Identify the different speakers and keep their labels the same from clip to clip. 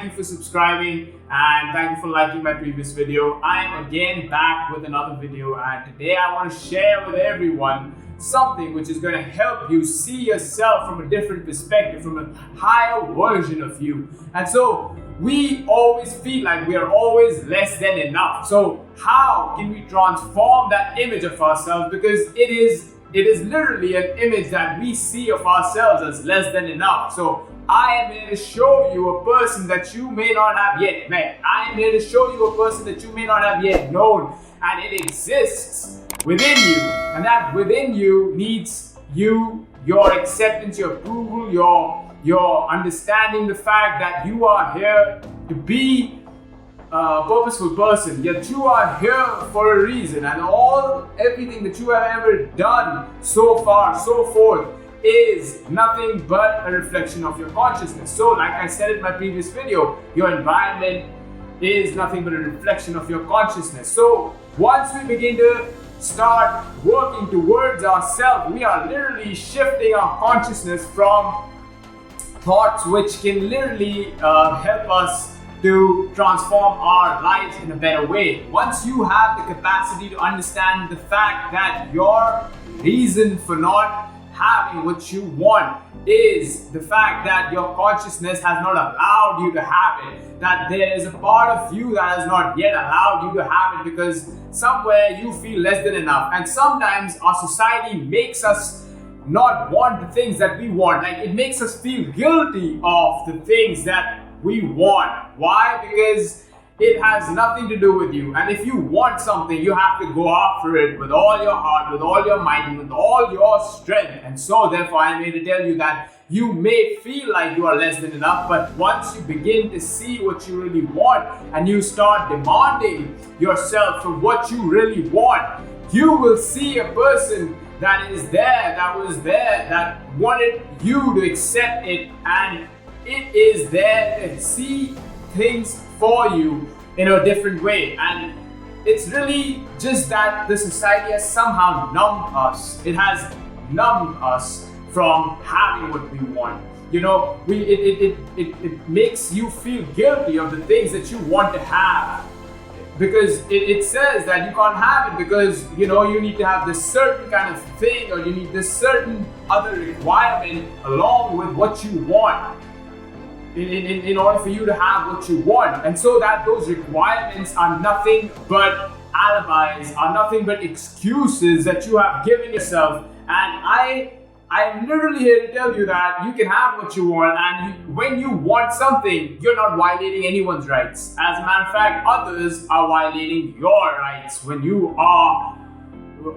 Speaker 1: thank you for subscribing and thank you for liking my previous video. I am again back with another video, and today I want to share with everyone something which is going to help you see yourself from a different perspective, from a higher version of you. And so we always feel like we are always less than enough. So how can we transform that image of ourselves? Because it is literally an image that we see of ourselves as less than enough. So I am here to show you a person that you may not have yet met. I am here to show you a person that you may not have yet known. And it exists within you. And that within you needs you, your acceptance, your approval, your understanding the fact that you are here to be a purposeful person, yet you are here for a reason, and everything that you have ever done so far, so forth, is nothing but a reflection of your consciousness. So like I said in my previous video, your environment is nothing but a reflection of your consciousness. So once we begin to start working towards ourselves, we are literally shifting our consciousness from thoughts which can literally help us to transform our lives in a better way. Once you have the capacity to understand the fact that your reason for not having what you want is the fact that your consciousness has not allowed you to have it, that there is a part of you that has not yet allowed you to have it because somewhere you feel less than enough. And sometimes our society makes us not want the things that we want. Like, it makes us feel guilty of the things that we want. Why? Because it has nothing to do with you. And if you want something, you have to go after it with all your heart, with all your might, and with all your strength. And so therefore I'm here to tell you that you may feel like you are less than enough, but once you begin to see what you really want and you start demanding yourself for what you really want, you will see a person that is there, that was there, that wanted you to accept it, and it is there to see things for you in a different way. And it's really just that the society has somehow numbed us. It has numbed us from having what we want. You know, it makes you feel guilty of the things that you want to have, because it says that you can't have it because, you know, you need to have this certain kind of thing, or you need this certain other requirement along with what you want in order for you to have what you want. And so that those requirements are nothing but alibis, are nothing but excuses that you have given yourself. And I'm literally here to tell you that you can have what you want, and when you want something, you're not violating anyone's rights. As a matter of fact, others are violating your rights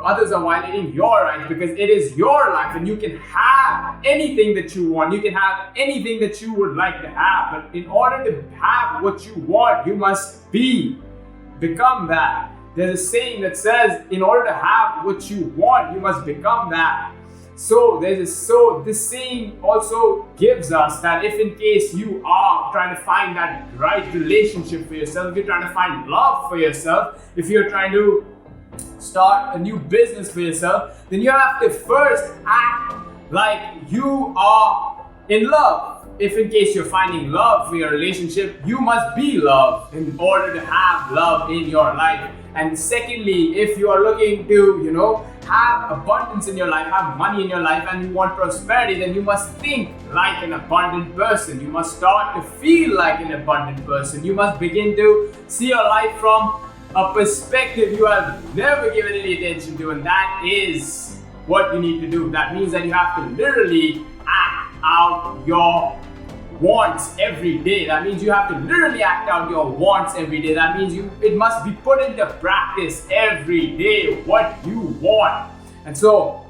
Speaker 1: others are violating your rights, because it is your life and you can have anything that you want. You can have anything that you would like to have, but in order to have what you want, you must become that. There's a saying that says, in order to have what you want, you must become that. So this saying also gives us that if in case you are trying to find that right relationship for yourself, if you're trying to find love for yourself, if you're trying to start a new business for yourself, then you have to first act like you are in love. If in case you're finding love for your relationship, you must be loved in order to have love in your life. And secondly, if you are looking to, you know, have abundance in your life, have money in your life, and you want prosperity, then you must think like an abundant person. You must start to feel like an abundant person. You must begin to see your life from a perspective you have never given any attention to, and that is what you need to do. That means that you have to literally act out your wants every day. That means you have to literally act out your wants every day. That means it must be put into practice every day what you want. And so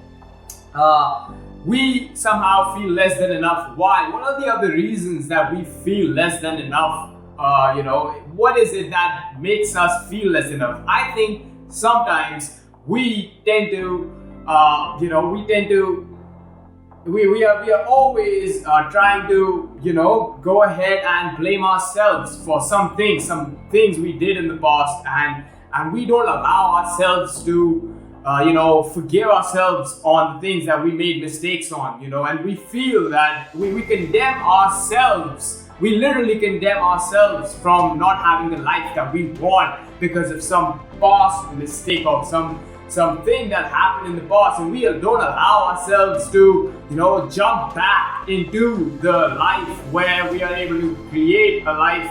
Speaker 1: we somehow feel less than enough. Why? What are the other reasons that we feel less than enough? What is it that makes us feel less enough? I think sometimes we tend to, we are always trying to, go ahead and blame ourselves for some things we did in the past, and we don't allow ourselves to, forgive ourselves on the things that we made mistakes on, and we feel that we condemn ourselves We literally condemn ourselves from not having the life that we want because of some past mistake or something that happened in the past, and we don't allow ourselves to, jump back into the life where we are able to create a life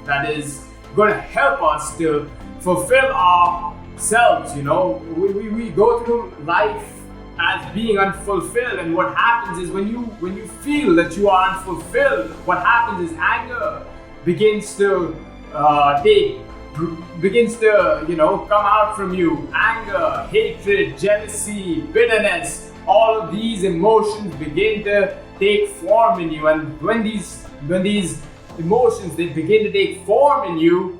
Speaker 1: that is going to help us to fulfill ourselves. We go through life as being unfulfilled, and what happens is when you feel that you are unfulfilled, what happens is anger begins to come out from you. Anger, hatred, jealousy, bitterness, all of these emotions begin to take form in you, and when these emotions, they begin to take form in you,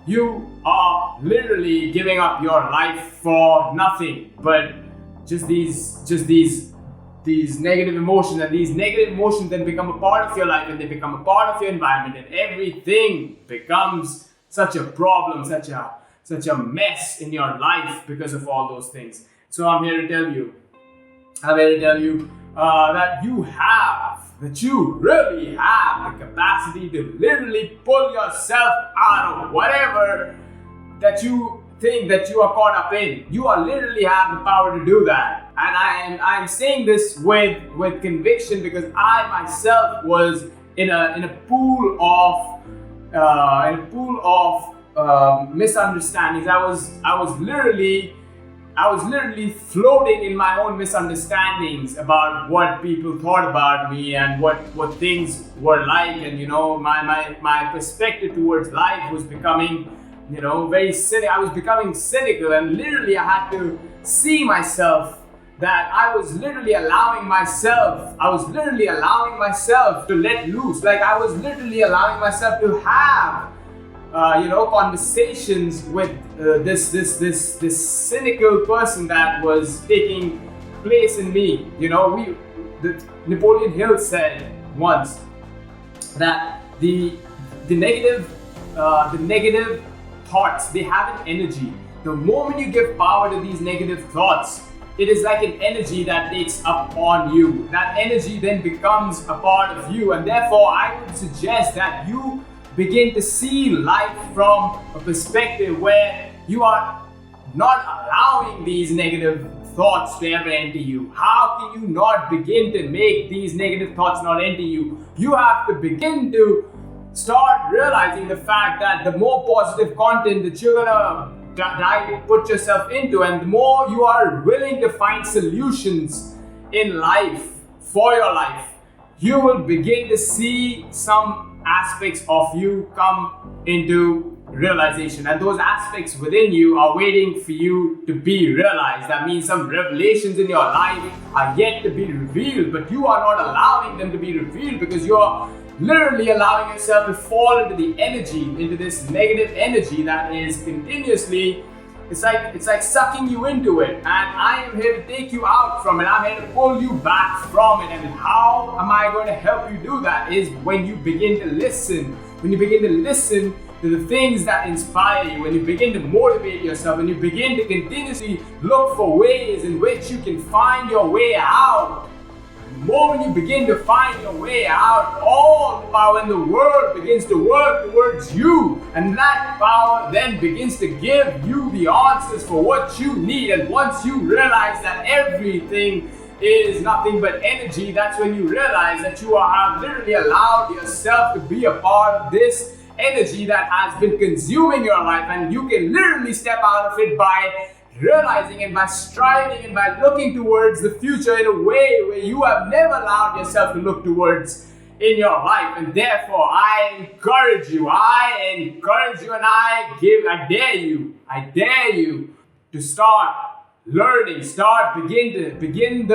Speaker 1: you are literally giving up your life for nothing but just these negative emotions, and these negative emotions then become a part of your life, and they become a part of your environment, and everything becomes such a problem, such a mess in your life because of all those things. So I'm here to tell you that you really have the capacity to literally pull yourself out of whatever that you think that you are caught up in. You are literally have the power to do that, and I'm saying this with conviction, because I myself was in a pool of misunderstandings. I was literally floating in my own misunderstandings about what people thought about me and what things were like, and my perspective towards life was becoming very cynical. I was becoming cynical, and literally I had to see myself that I was literally allowing myself to let loose. Like I was literally allowing myself to have conversations with this cynical person that was taking place in me. Napoleon Hill said once that the negative thoughts, they have an energy. The moment you give power to these negative thoughts, it is like an energy that takes up on you. That energy then becomes a part of you, and therefore I would suggest that you begin to see life from a perspective where you are not allowing these negative thoughts to ever enter you. How can you not begin to make these negative thoughts not enter you? You have to begin to start realizing the fact that the more positive content that you're gonna put yourself into, and the more you are willing to find solutions in life for your life, you will begin to see some aspects of you come into realization, and those aspects within you are waiting for you to be realized. That means some revelations in your life are yet to be revealed, but you are not allowing them to be revealed because you are literally allowing yourself to fall into the energy, into this negative energy that is continuously, it's like sucking you into it. And I am here to take you out from it. I'm here to pull you back from it. And how am I going to help you do that? Is when you begin to listen. When you begin to listen to the things that inspire you, when you begin to motivate yourself, when you begin to continuously look for ways in which you can find your way out. The moment you begin to find your way out, all the power in the world begins to work towards you, and that power then begins to give you the answers for what you need. And once you realize that everything is nothing but energy, that's when you realize that you have literally allowed yourself to be a part of this energy that has been consuming your life, and you can literally step out of it by realizing and by striving and by looking towards the future in a way where you have never allowed yourself to look towards in your life. And therefore I encourage you and I dare you to start learning, begin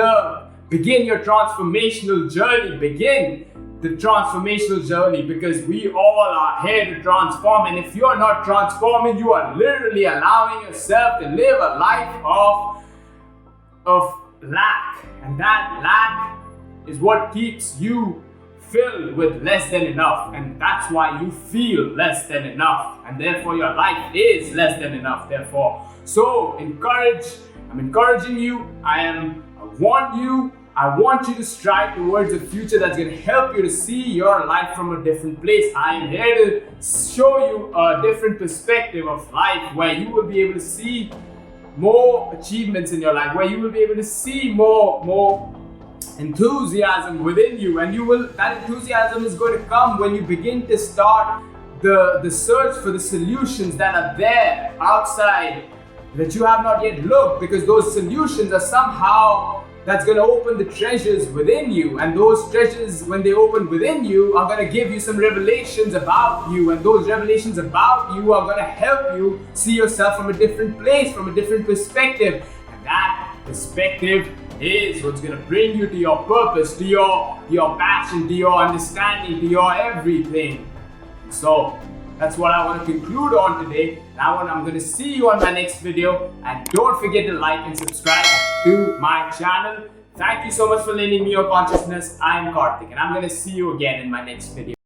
Speaker 1: your transformational journey, begin the transformational journey, because we all are here to transform. And if you are not transforming, you are literally allowing yourself to live a life of lack, and that lack is what keeps you filled with less than enough, and that's why you feel less than enough, and therefore your life is less than enough. Therefore, so I'm encouraging you, I want you I want you to strive towards a future that's going to help you to see your life from a different place. I am here to show you a different perspective of life where you will be able to see more achievements in your life, where you will be able to see more enthusiasm within you, and that enthusiasm is going to come when you begin to start the search for the solutions that are there outside that you have not yet looked, because those solutions are somehow that's going to open the treasures within you, and those treasures, when they open within you, are going to give you some revelations about you, and those revelations about you are going to help you see yourself from a different place, from a different perspective, and that perspective is what's going to bring you to your purpose, to your passion, to your understanding, to your everything. So that's what I want to conclude on today. I'm going to see you on my next video, and don't forget to like and subscribe to my channel. Thank you so much for lending me your consciousness. I am Kartikh, and I'm going to see you again in my next video.